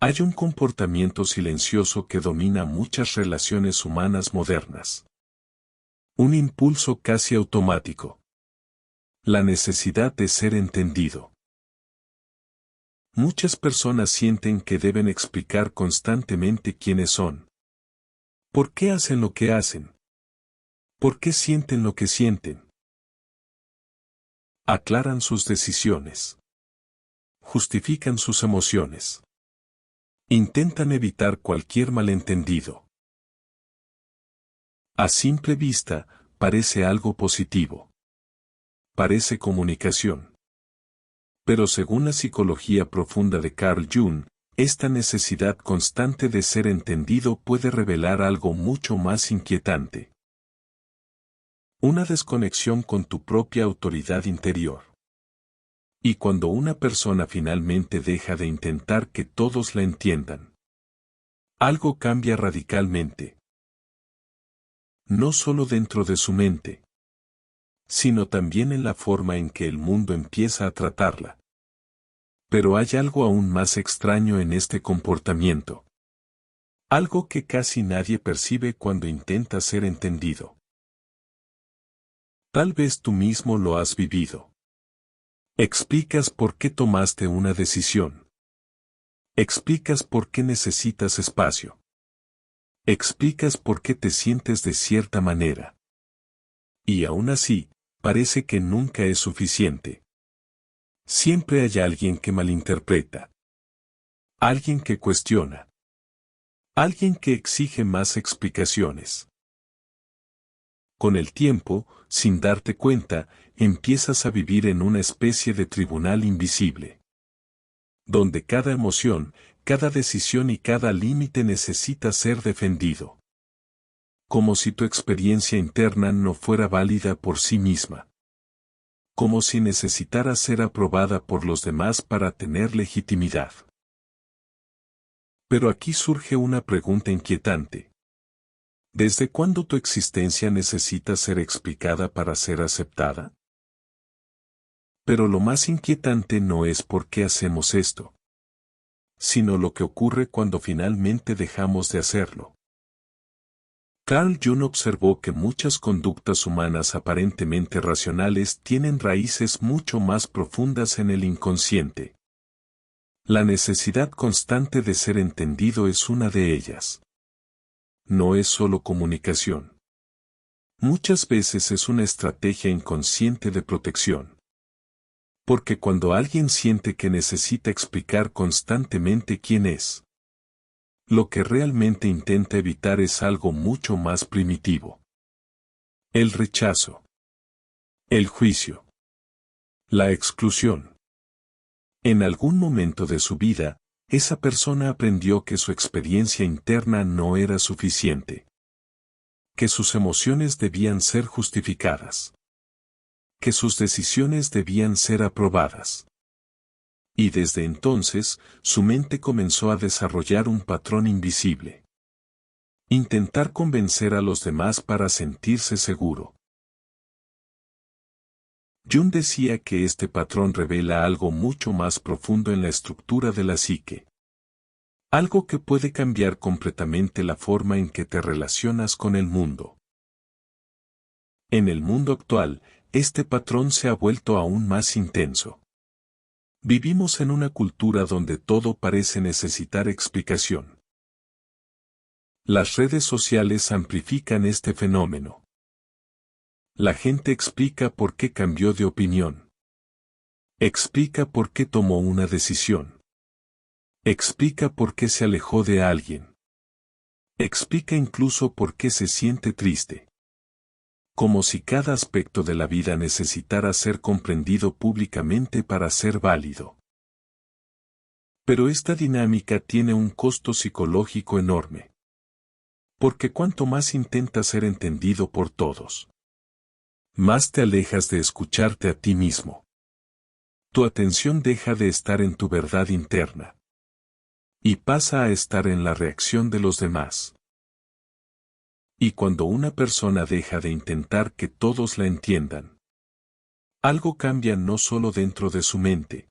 Hay un comportamiento silencioso que domina muchas relaciones humanas modernas. Un impulso casi automático. La necesidad de ser entendido. Muchas personas sienten que deben explicar constantemente quiénes son. ¿Por qué hacen lo que hacen? ¿Por qué sienten lo que sienten? Aclaran sus decisiones. Justifican sus emociones. Intentan evitar cualquier malentendido. A simple vista, parece algo positivo. Parece comunicación. Pero según la psicología profunda de Carl Jung, esta necesidad constante de ser entendido puede revelar algo mucho más inquietante. Una desconexión con tu propia autoridad interior. Y cuando una persona finalmente deja de intentar que todos la entiendan, algo cambia radicalmente. No solo dentro de su mente, sino también en la forma en que el mundo empieza a tratarla. Pero hay algo aún más extraño en este comportamiento. Algo que casi nadie percibe cuando intenta ser entendido. Tal vez tú mismo lo has vivido. Explicas por qué tomaste una decisión. Explicas por qué necesitas espacio. Explicas por qué te sientes de cierta manera. Y aún así, parece que nunca es suficiente. Siempre hay alguien que malinterpreta. Alguien que cuestiona. Alguien que exige más explicaciones. Con el tiempo, sin darte cuenta, empiezas a vivir en una especie de tribunal invisible. Donde cada emoción, cada decisión y cada límite necesita ser defendido. Como si tu experiencia interna no fuera válida por sí misma. Como si necesitara ser aprobada por los demás para tener legitimidad. Pero aquí surge una pregunta inquietante. ¿Desde cuándo tu existencia necesita ser explicada para ser aceptada? Pero lo más inquietante no es por qué hacemos esto, sino lo que ocurre cuando finalmente dejamos de hacerlo. Carl Jung observó que muchas conductas humanas aparentemente racionales tienen raíces mucho más profundas en el inconsciente. La necesidad constante de ser entendido es una de ellas. No es solo comunicación. Muchas veces es una estrategia inconsciente de protección. Porque cuando alguien siente que necesita explicar constantemente quién es, lo que realmente intenta evitar es algo mucho más primitivo. El rechazo. El juicio. La exclusión. En algún momento de su vida, esa persona aprendió que su experiencia interna no era suficiente. Que sus emociones debían ser justificadas. Que sus decisiones debían ser aprobadas. Y desde entonces, su mente comenzó a desarrollar un patrón invisible. Intentar convencer a los demás para sentirse seguro. Jung decía que este patrón revela algo mucho más profundo en la estructura de la psique. Algo que puede cambiar completamente la forma en que te relacionas con el mundo. En el mundo actual, este patrón se ha vuelto aún más intenso. Vivimos en una cultura donde todo parece necesitar explicación. Las redes sociales amplifican este fenómeno. La gente explica por qué cambió de opinión. Explica por qué tomó una decisión. Explica por qué se alejó de alguien. Explica incluso por qué se siente triste. Como si cada aspecto de la vida necesitara ser comprendido públicamente para ser válido. Pero esta dinámica tiene un costo psicológico enorme. Porque cuanto más intentas ser entendido por todos, más te alejas de escucharte a ti mismo. Tu atención deja de estar en tu verdad interna. Y pasa a estar en la reacción de los demás. Y cuando una persona deja de intentar que todos la entiendan, algo cambia no solo dentro de su mente,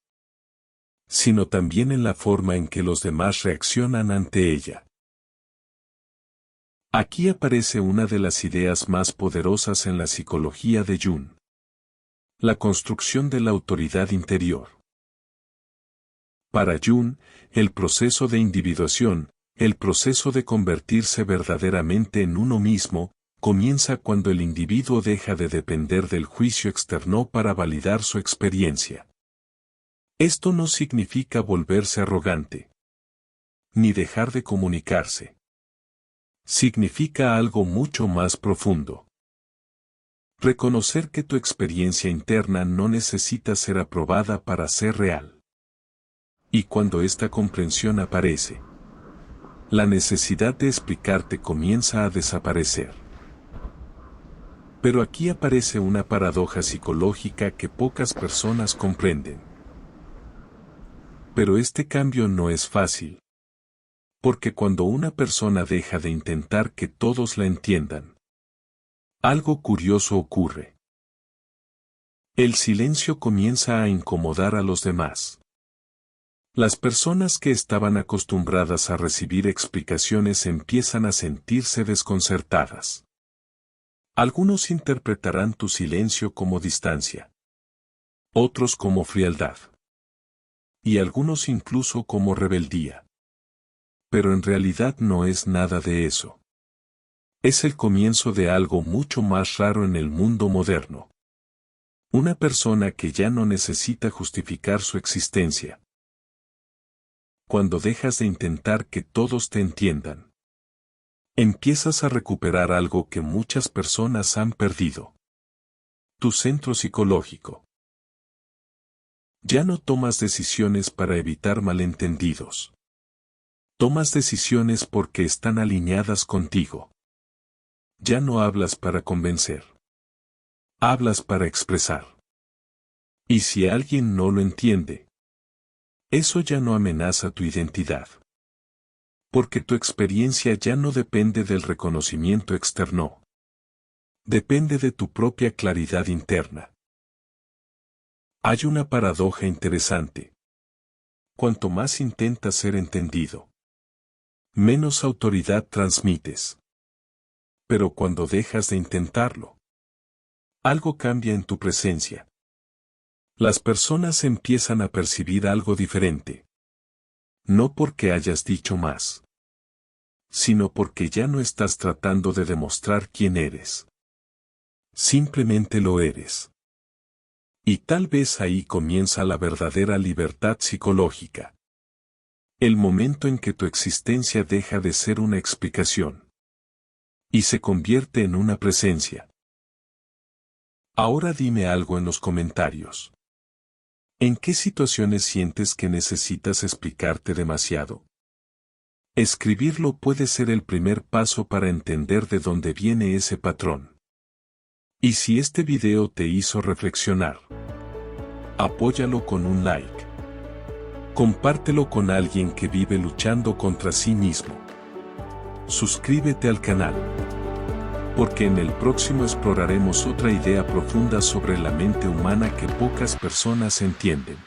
sino también en la forma en que los demás reaccionan ante ella. Aquí aparece una de las ideas más poderosas en la psicología de Jung: la construcción de la autoridad interior. Para Jung, el proceso de individuación, el proceso de convertirse verdaderamente en uno mismo, comienza cuando el individuo deja de depender del juicio externo para validar su experiencia. Esto no significa volverse arrogante, ni dejar de comunicarse. Significa algo mucho más profundo. Reconocer que tu experiencia interna no necesita ser aprobada para ser real. Y cuando esta comprensión aparece, la necesidad de explicarte comienza a desaparecer. Pero aquí aparece una paradoja psicológica que pocas personas comprenden. Pero este cambio no es fácil. Porque cuando una persona deja de intentar que todos la entiendan, algo curioso ocurre. El silencio comienza a incomodar a los demás. Las personas que estaban acostumbradas a recibir explicaciones empiezan a sentirse desconcertadas. Algunos interpretarán tu silencio como distancia. Otros como frialdad. Y algunos incluso como rebeldía. Pero en realidad no es nada de eso. Es el comienzo de algo mucho más raro en el mundo moderno. Una persona que ya no necesita justificar su existencia. Cuando dejas de intentar que todos te entiendan, empiezas a recuperar algo que muchas personas han perdido. Tu centro psicológico. Ya no tomas decisiones para evitar malentendidos. Tomas decisiones porque están alineadas contigo. Ya no hablas para convencer. Hablas para expresar. Y si alguien no lo entiende, eso ya no amenaza tu identidad. Porque tu experiencia ya no depende del reconocimiento externo. Depende de tu propia claridad interna. Hay una paradoja interesante. Cuanto más intentas ser entendido, menos autoridad transmites. Pero cuando dejas de intentarlo, algo cambia en tu presencia. Las personas empiezan a percibir algo diferente. No porque hayas dicho más, sino porque ya no estás tratando de demostrar quién eres. Simplemente lo eres. Y tal vez ahí comienza la verdadera libertad psicológica. El momento en que tu existencia deja de ser una explicación y se convierte en una presencia. Ahora dime algo en los comentarios. ¿En qué situaciones sientes que necesitas explicarte demasiado? Escribirlo puede ser el primer paso para entender de dónde viene ese patrón. Y si este video te hizo reflexionar, apóyalo con un like. Compártelo con alguien que vive luchando contra sí mismo. Suscríbete al canal. Porque en el próximo exploraremos otra idea profunda sobre la mente humana que pocas personas entienden.